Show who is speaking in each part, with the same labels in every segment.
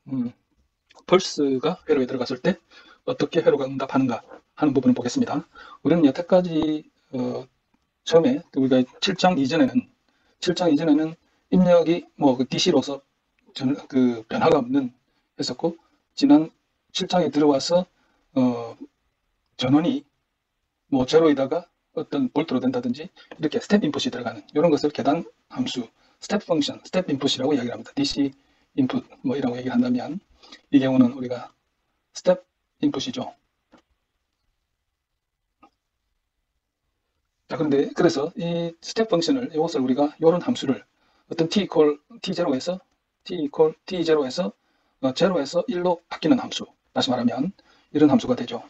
Speaker 1: 음, 펄스가 회로에 들어갔을 때 어떻게 회로가 응답하는가 하는 부분을 보겠습니다. 우리는 여태까지 처음에 우리가 7장 이전에는 입력이 뭐 DC로서 그 변화가 없는 했었고, 지난 7장에 들어와서 전원이 뭐 제로에다가 어떤 볼트로 된다든지 이렇게 스텝 인풋이 들어가는 이런 것을 계단 함수, 스텝 펑션, 스텝 인풋이라고 이야기를 합니다. DC 인풋 뭐 이라고 얘기를 한다면, 이 경우는 우리가 스텝 인풋이죠. 자, 그런데 그래서 이 스텝 펑션을, 이것을 우리가 이런 함수를 어떤 t equal t0에서 t0에서 0에서 1로 바뀌는 함수, 다시 말하면 이런 함수가 되죠.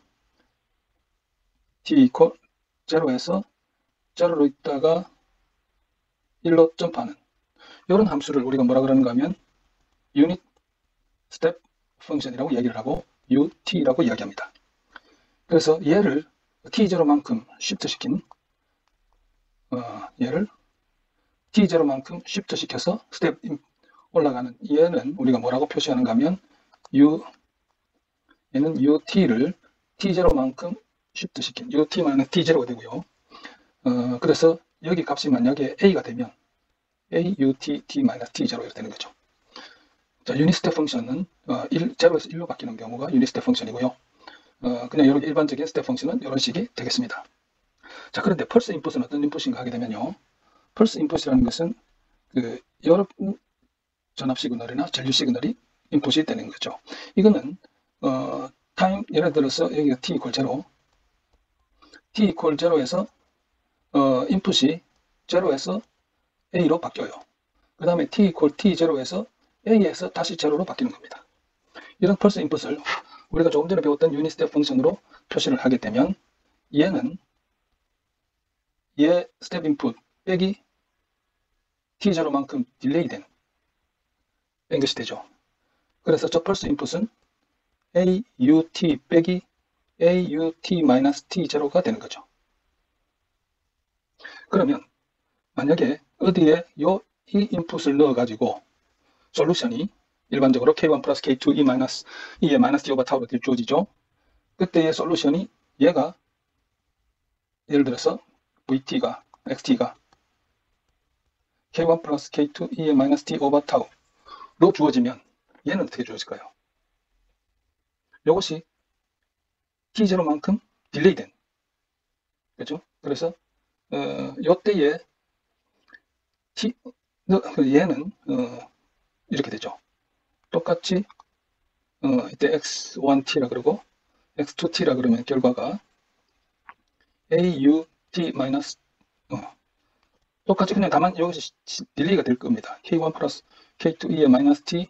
Speaker 1: t equal 0에서 0로 있다가 1로 점프하는 이런 함수를 우리가 뭐라 그러는가 하면 유닛 스텝 펑션이라고 얘기를 하고 UT라고 이야기합니다. 그래서 얘를 T0만큼 쉬프트 시킨 얘를 T0만큼 쉬프트 시켜서 스텝 올라가는 얘는 우리가 뭐라고 표시하는가 하면 얘는 UT를 T0만큼 쉬프트 시킨 UT-T0가 되고요. 그래서 여기 값이 만약에 A가 되면 AUT-T-T0 이렇게 되는 거죠. 자, 유닛 스텝 펑션은 0에서 1로 바뀌는 경우가 유닛 스텝 펑션이고요. 그냥 이렇게 일반적인 스텝 펑션은 이런 식이 되겠습니다. 자, 그런데 펄스 인풋은 어떤 인풋인가 하게 되면요. 펄스 인풋이라는 것은 그 여러 전압 시그널이나 전류 시그널이 인풋이 되는 거죠. 이거는 타임, 예를 들어서 여기가 t 이퀄 0, t 이퀄 0에서 인풋이 0에서 a로 바뀌어요. 그 다음에 t 이퀄 t0에서 a에서 다시 0로 바뀌는 겁니다. 이런 펄스 인풋을 우리가 조금 전에 배웠던 유닛 스텝 펑션으로 표시를 하게 되면 얘는 얘 스텝 인풋 빼기 t0만큼 딜레이 된 것이 되죠. 그래서 저 펄스 인풋은 AUT 빼기 AUT-T0가 되는 거죠. 그러면 만약에 어디에 이 인풋을 넣어가지고 솔루션이 일반적으로 K1 플러스 K2 E의 마이너스 D 오버 타우로 주어지죠. 그때의 솔루션이 얘가 예를 들어서 VT가 XT가 K1 플러스 K2 E의 마이너스 D 오버 타우로 주어지면 얘는 어떻게 주어질까요? 이것이 T0만큼 딜레이 된, 그렇죠? 그래서 요때에 얘는 이렇게 되죠. 똑같이 이때 x1t라 그러고 x2t라 그러면 결과가 AUT 마이너스 똑같이 그냥 다만 여기서 딜레이가 될 겁니다. K1 플러스 K2E의 마이너스 T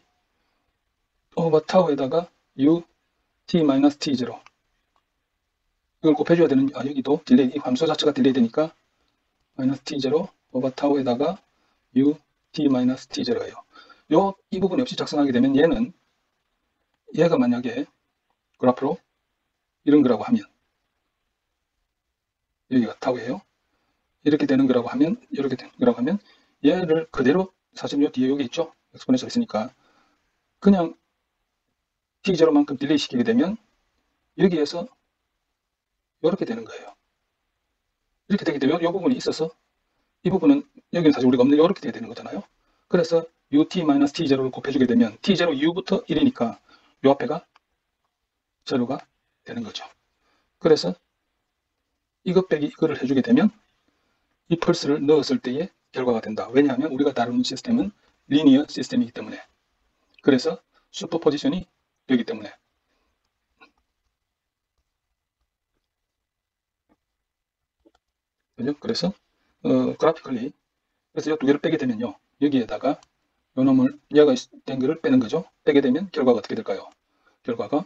Speaker 1: 오버 타우에다가 UT 마이너스 T0 이걸 곱해줘야 되는, 여기도 딜레이, 함수 자체가 딜레이 되니까 마이너스 T0 오버 타우에다가 UT 마이너스 T0예요. 이 부분이 없이 작성하게 되면 얘가 만약에 그래프로 이런 거라고 하면, 여기가 타우예요. 이렇게 되는 거라고 하면, 이렇게 되는 거라고 하면 얘를 그대로, 사실 요 뒤에 여기 있죠. 엑스포넨셜 있으니까 그냥 T0만큼 딜레이 시키게 되면 여기에서 이렇게 되는 거예요. 이렇게 되게 되면 이 부분이 있어서 이 부분은 여기는 사실 우리가 없는 이렇게 되게 되는 거잖아요. 그래서 UT-T0를 곱해주게 되면 T0 U부터 1이니까 요 앞에가 제로가 되는 거죠. 그래서 이것 빼기 이거를 해주게 되면 이 펄스를 넣었을 때의 결과가 된다. 왜냐하면 우리가 다루는 시스템은 리니어 시스템이기 때문에. 그래서 슈퍼포지션이 되기 때문에. 그죠? 그래서 그래피컬리, 그래서 이 두 개를 빼게 되면요, 여기에다가 요 놈을, 얘가 된 거를 빼는 거죠. 빼게 되면 결과가 어떻게 될까요? 결과가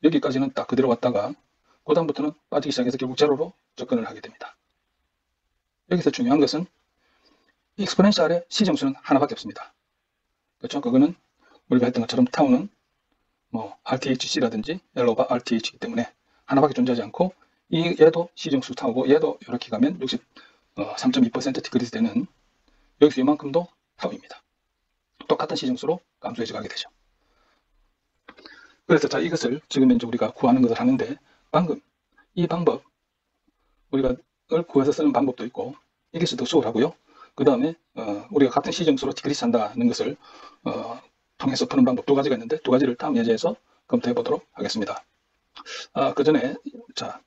Speaker 1: 여기까지는 딱 그대로 왔다가 그 다음부터는 빠지기 시작해서 결국 제로로 접근을 하게 됩니다. 여기서 중요한 것은 익스포넨셜의 시정수는 하나밖에 없습니다. 그렇죠? 그거는 우리가 했던 것처럼 타우는 뭐 RTHC라든지 L 오버 RTH이기 때문에 하나밖에 존재하지 않고, 얘도 시정수 타우고 얘도 이렇게 가면 63.2% 디크리스 되는, 여기서 이만큼도 타우입니다. 똑같은 시정수로 감소해져 가게 되죠. 그래서 자, 이것을 지금 이제 우리가 구하는 것을 하는데, 방금 이 방법, 우리가 구해서 쓰는 방법도 있고, 이것이 더 수월하고요. 그 다음에 우리가 같은 시정수로 디크리스 한다는 것을 통해서 푸는 방법 두 가지가 있는데, 두 가지를 다음 예제에서 검토해 보도록 하겠습니다. 그 전에 자,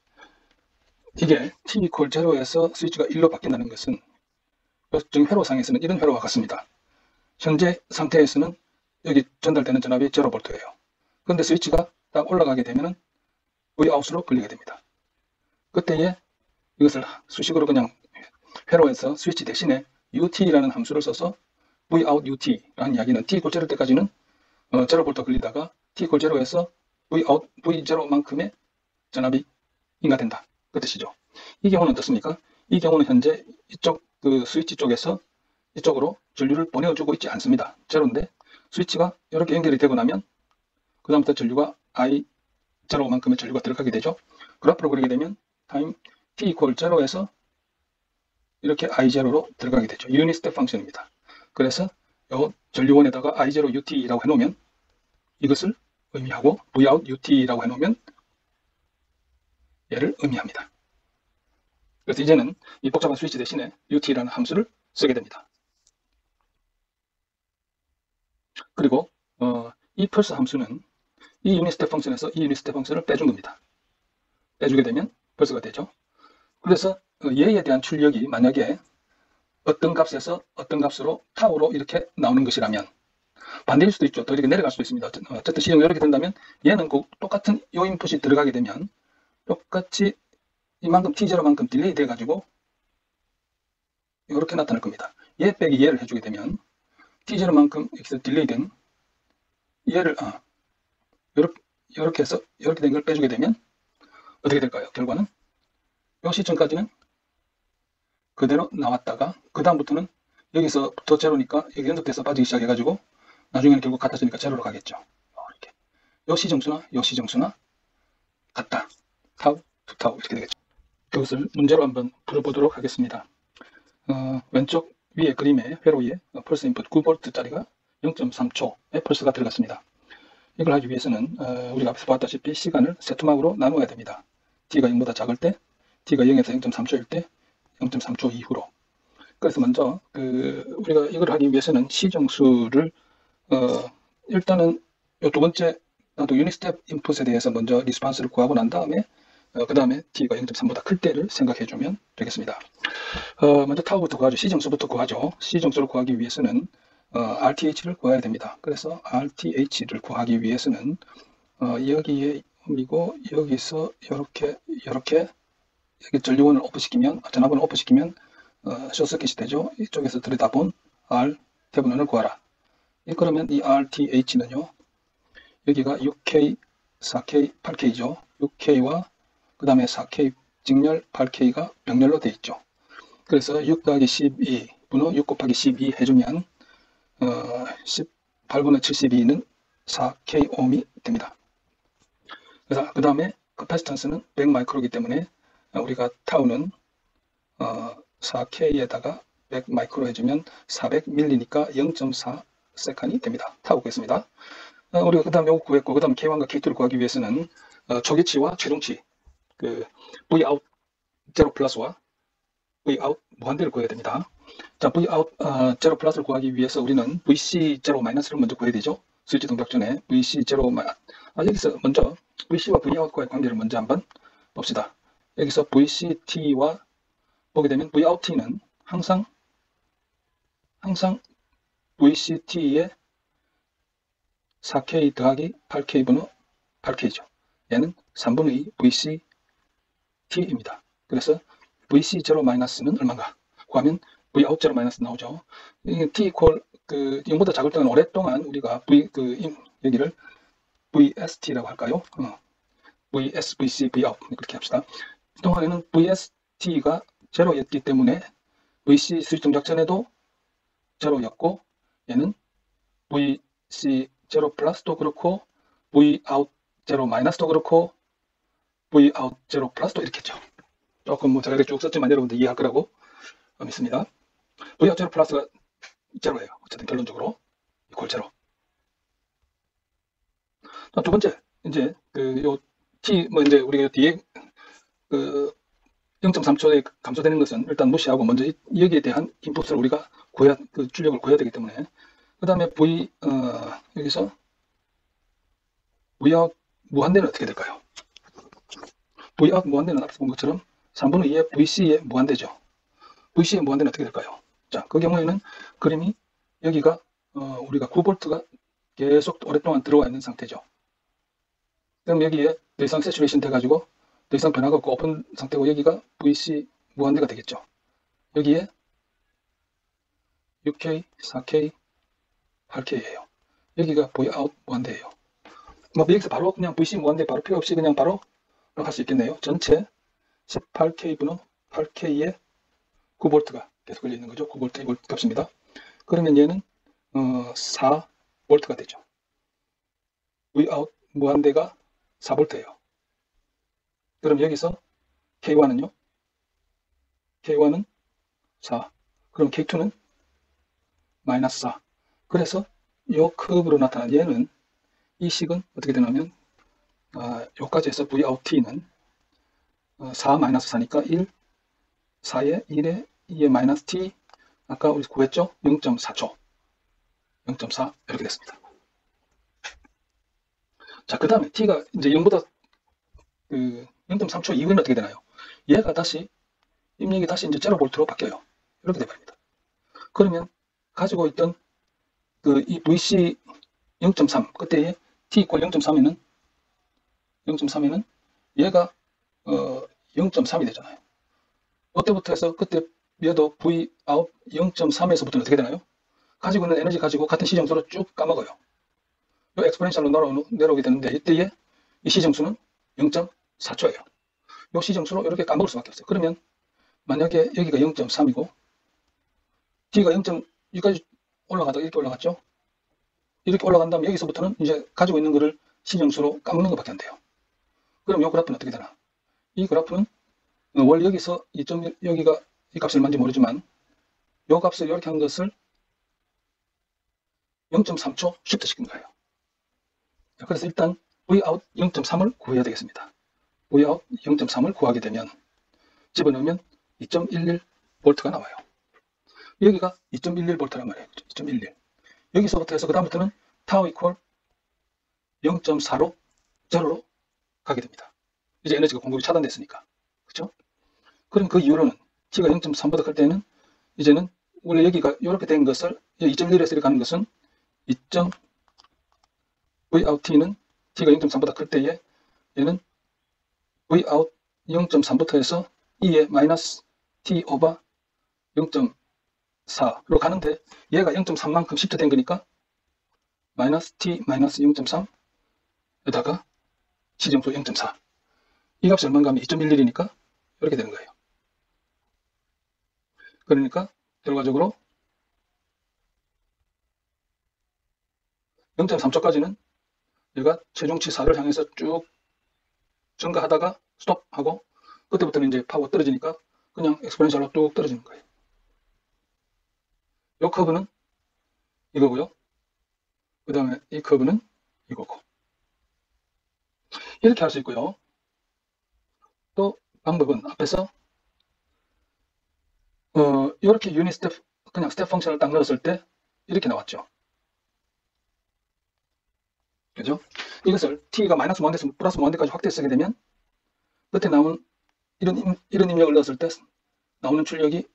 Speaker 1: 이게 t equal 0에서 스위치가 1로 바뀐다는 것은 지금 회로상에서는 이런 회로와 같습니다. 현재 상태에서는 여기 전달되는 전압이 0V예요. 그런데 스위치가 딱 올라가게 되면 Vout으로 걸리게 됩니다. 그때에 이것을 수식으로 그냥 회로에서 스위치 대신에 UT라는 함수를 써서 Vout UT라는 이야기는 t equal 0 때까지는 0V 걸리다가 t equal 0에서 Vout V0만큼의 전압이 인가된다. 그 뜻이죠. 이 경우는 어떻습니까? 이 경우는 현재 이쪽 그 스위치 쪽에서 이쪽으로 전류를 보내주고 있지 않습니다. 제로인데 스위치가 이렇게 연결이 되고 나면 그 다음부터 전류가 I0만큼의 전류가 들어가게 되죠. 그래프로 그리게 되면 타임 t equal 0에서 이렇게 I0로 들어가게 되죠. 유닛 스텝 펑션입니다. 그래서 이 전류원에다가 I0 UT라고 해놓으면 이것을 의미하고 Vout UT라고 해놓으면 얘를 의미합니다. 그래서 이제는 이 복잡한 스위치 대신에 UT라는 함수를 쓰게 됩니다. 그리고 이 펄스 함수는 이 유닛 스텝 펑션에서 이 유닛 스텝 펑션을 빼준 겁니다. 빼주게 되면 펄스가 되죠. 그래서 얘에 대한 출력이 만약에 어떤 값에서 어떤 값으로 타우로 이렇게 나오는 것이라면 반대일 수도 있죠. 더 이렇게 내려갈 수도 있습니다. 어쨌든 시정이 이렇게 된다면 얘는 꼭 똑같은 요 인풋이 들어가게 되면 똑같이 이만큼 t0만큼 딜레이 돼가지고 이렇게 나타날 겁니다. 얘 빼기 얘를 해주게 되면 t0만큼 여기서 딜레이 된 얘를 이렇게 해서 이렇게 된 걸 빼주게 되면 어떻게 될까요? 결과는 이 시점까지는 그대로 나왔다가 그 다음부터는 여기서부터 제로니까 여기 연속돼서 빠지기 시작해가지고 나중에는 결국 같아지니까 제로로 가겠죠. 이렇게 요 시정수나 같다. 타우, 투타우 이렇게 되겠죠. 그것을 문제로 한번 풀어보도록 하겠습니다. 왼쪽 위에 그림에 회로 위에 펄스 인풋 9V짜리가 0.3초의 펄스가 들어갔습니다. 이걸 하기 위해서는 우리가 앞에서 봤다시피 시간을 세 토막으로 나누어야 됩니다. t가 0보다 작을 때, t가 0에서 0.3초일 때, 0.3초 이후로. 그래서 먼저 우리가 이걸 하기 위해서는 시정수를 일단은 이 두 번째 유닛 스텝 인풋에 대해서 먼저 리스판스를 구하고 난 다음에 그 다음에 t가 0.3보다 클 때를 생각해 주면 되겠습니다. 먼저 타우부터 구하죠. 시정수부터 구하죠. 시정수를 구하기 위해서는 RTH를 구해야 됩니다. 그래서 RTH를 구하기 위해서는 여기에 옮기고 여기서 이렇게 여기 전류원을 오프시키면 전압을 오프시키면 숏서킷이 되죠. 이쪽에서 들여다본 R 태분원을 구하라. 그러면 이 RTH는요. 여기가 6K, 4K, 8K죠. 6K와 그 다음에 4K 직렬 8K가 병렬로 되어 있죠. 그래서 6 더하기 12분의 6 곱하기 12 해주면 18분의 72는 4K ohm이 됩니다. 그래서 그 다음에 커패시턴스는 100 마이크로이기 때문에 우리가 타우는 4K에다가 100 마이크로 해주면 400밀리니까 0.4 세컨이 됩니다. 타우 구했습니다. 우리가 그 다음 요거 구했고 그 다음 K1과 K2를 구하기 위해서는 초기치와 최종치 Vout 0 플러스와 Vout 무한대를 구해야 됩니다. 자, Vout 0 플러스를 구하기 위해서 우리는 VC 0 마이너스를 먼저 구해야 되죠. 스위치 동작 전에 VC 0 여기서 먼저 VC와 Vout과의 관계를 먼저 한번 봅시다. 여기서 VCT와 보게 되면 VOUT는 항상 VCT의 4K 더하기 8K분의 8K죠. 얘는 3분의 2 VCT입니다. 그래서 VC0 마이너스는 얼마인가 구하면 Vout0 마이너스 나오죠. T 이퀄 0보다 작을 때는 오랫동안 우리가 여기를 VST라고 할까요? VS, VC, Vout 그렇게 합시다. 그동안에는 VST가 제로였기 때문에 VC 스위치 동작 전에도 제로였고 얘는 VC 제로 플러스도 그렇고 Vout 제로 마이너스도 그렇고 Vout 제로 플러스도 이렇게 했죠. 조금 제가 이렇게 쭉 썼지만 여러분들 이해할 거라고 믿습니다. Vout 제로 플러스가 제로예요. 어쨌든 결론적으로 이퀄 제로. 두 번째 이제 요 t 뭐 이제 우리가 뒤에 0.3초에 감소되는 것은 일단 무시하고 먼저 여기에 대한 인풋을 우리가 출력을 구해야 되기 때문에 그 다음에 여기서 Vout 무한대는 어떻게 될까요? Vout 무한대는 앞서 본 것처럼 3분의 2의 VC의 무한대죠. VC의 무한대는 어떻게 될까요? 자, 그 경우에는 그림이 여기가 우리가 9V가 계속 오랫동안 들어와 있는 상태죠. 그럼 여기에 더 이상 세츄레이션 돼가지고 더 이상 변화가 없고 오픈 상태고 여기가 VC 무한대가 되겠죠. 여기에 6K, 4K, 8K예요. 여기가 Vout 무한대예요. 뭐 여기서 바로 그냥 VC 무한대 바로 필요 없이 그냥 바로 할 수 있겠네요. 전체 18K분의 8K에 9V가 계속 걸려 있는 거죠. 9V 이 값입니다. 그러면 얘는 4V가 되죠. Vout 무한대가 4V예요. 그럼 여기서 K1은요? K1은 4. 그럼 K2는 마이너스 4. 그래서 이 커브로 나타난 얘는 이 식은 어떻게 되냐면 여기까지 해서 VOT는 4 마이너스 4니까 1, 4에 1에 2에 마이너스 T 아까 우리 구했죠? 0.4초 0.4 이렇게 됐습니다. 자, 그 다음에 T가 이제 0보다 0.3초 이후에는 어떻게 되나요? 얘가 다시 입력이 다시 이제 0볼트로 바뀌어요. 이렇게 돼버립니다. 그러면 가지고 있던 이 VC 0.3 그때에 T 이퀄 0.3에는 얘가 0.3이 되잖아요. 그때부터 해서 그때 얘도 V out 0.3에서부터는 어떻게 되나요? 가지고 있는 에너지 가지고 같은 시정수로 쭉 까먹어요. 이 엑스포넨셜로 내려오게 되는데 이때의 이 시정수는 0.4초예요. 이 시정수로 이렇게 까먹을 수밖에 없어요. 그러면 만약에 여기가 0.3이고 T가 0.6까지 올라가다가 이렇게 올라갔죠? 이렇게 올라간 다음에 여기서부터는 이제 가지고 있는 거를 시정수로 까먹는 것밖에 안 돼요. 그럼 이 그래프는 어떻게 되나? 이 그래프는 원래 여기서 2.1 여기가 이 값이 얼마인지 모르지만 이 값을 이렇게 한 것을 0.3초 쉬프트 시킨 거예요. 그래서 일단 Vout 0.3을 구해야 되겠습니다. Vout 0.3을 구하게 되면 집어넣으면 2.11V가 나와요. 여기가 2.11V란 말이에요. 2.11. 여기서부터 해서 그 다음부터는 타우 이퀄 0.4로 제로로 가게 됩니다. 이제 에너지가 공급이 차단됐으니까. 그렇죠? 그럼 그 이후로는 T가 0.3보다 클 때는 이제는 원래 여기가 이렇게 된 것을 2.1에서 이렇게 가는 것은 VOut는 T가 0.3보다 클 때에 얘는 Vout 0.3부터 해서 E에 마이너스 T 오버 0.4로 가는데 얘가 0.3만큼 시프트 된 거니까 마이너스 T 마이너스 0.3에다가 시정수 0.4 이 값이 얼마인가 하면 2.11이니까 이렇게 되는 거예요. 그러니까 결과적으로 0.3초까지는 얘가 최종치 4를 향해서 쭉 증가하다가 스톱하고 그때부터는 이제 파워 떨어지니까 그냥 엑스포넨셜로 뚝 떨어지는 거예요. 이 커브는 이거고요. 그 다음에 이 커브는 이거고. 이렇게 할 수 있고요. 또 방법은 앞에서 이렇게 유닛 스텝 그냥 스텝 펑션을 딱 넣었을 때 이렇게 나왔죠. 그죠? 이것을 t가 마이너스 무한대에서 플러스 무한대까지 확대 쓰게 되면 끝에 나온 이런 입력을 넣었을 때 나오는 출력이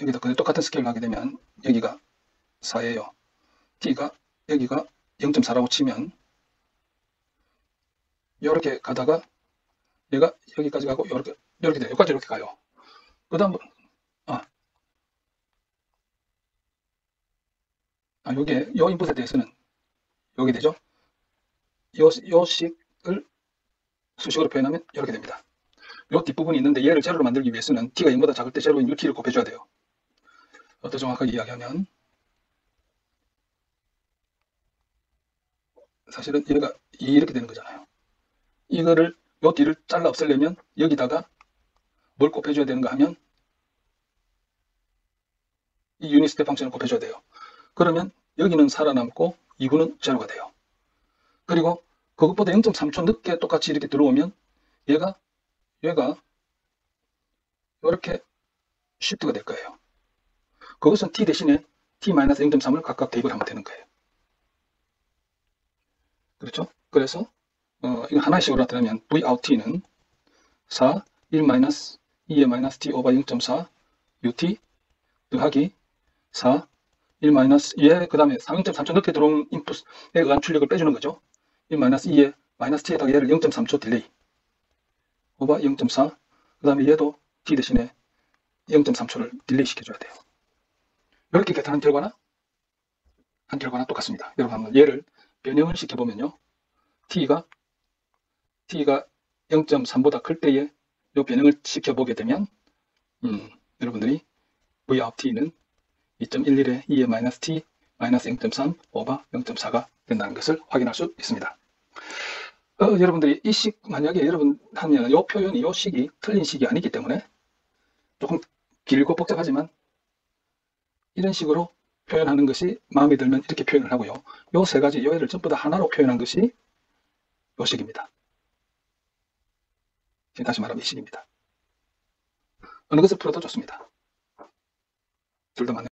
Speaker 1: 여기다 그냥 똑같은 스케일을 하게 되면 여기가 4예요. t가 여기가 0.4라고 치면 이렇게 가다가 얘가 여기까지 가고 이렇게 돼요. 여기까지 이렇게 가요. 그 다음 요게 요 인풋에 대해서는 요게 되죠. 요 식을 수식으로 표현하면 이렇게 됩니다. 요 뒷부분이 있는데 얘를 제로로 만들기 위해서는 t가 0보다 작을 때 제로인 t를 곱해줘야 돼요. 더 정확하게 이야기하면 사실은 얘가 이렇게 되는 거잖아요. 이거를 요 뒤를 잘라 없애려면 여기다가 뭘 곱해줘야 되는가 하면 이 유닛 스텝 펑션을 곱해줘야 돼요. 그러면 여기는 살아남고 2구는 제로가 돼요. 그리고 그것보다 0.3초 늦게 똑같이 이렇게 들어오면 얘가 이렇게 시프트가 될 거예요. 그것은 t 대신에 t-0.3을 각각 대입을 하면 되는 거예요. 그렇죠? 그래서 이거 하나씩으로 나타내면 v out t는 4, 1 마이너스 2의 마이너스 t 오버 0.4 ut 더하기 4, 1 마이너스 2의 그 다음에 0.3초 늦게 들어온 인풋에 의한 출력을 빼주는 거죠. 1 마이너스 2의 마이너스 t에다가 얘를 0.3초 딜레이 오버 0.4 그 다음에 얘도 t 대신에 0.3초를 딜레이 시켜줘야 돼요. 이렇게 계산한 결과나 한 결과나 똑같습니다. 여러분 한번 얘를 변형을 시켜보면요. t가 0.3보다 클 때에 이 변형을 시켜보게 되면 여러분들이 v of t는 2.11의 2의 마이너스 t 마이너스 0.3 오버 0.4가 된다는 것을 확인할 수 있습니다. 여러분들이 이 식 만약에 여러분 하면 이 표현이 이 식이 틀린 식이 아니기 때문에 조금 길고 복잡하지만 이런 식으로 표현하는 것이 마음에 들면 이렇게 표현을 하고요. 요 세 가지 요애를 전부 다 하나로 표현한 것이 요 식입니다. 지금 다시 말하면 이 식입니다. 어느 것을 풀어도 좋습니다. 둘 다 맞는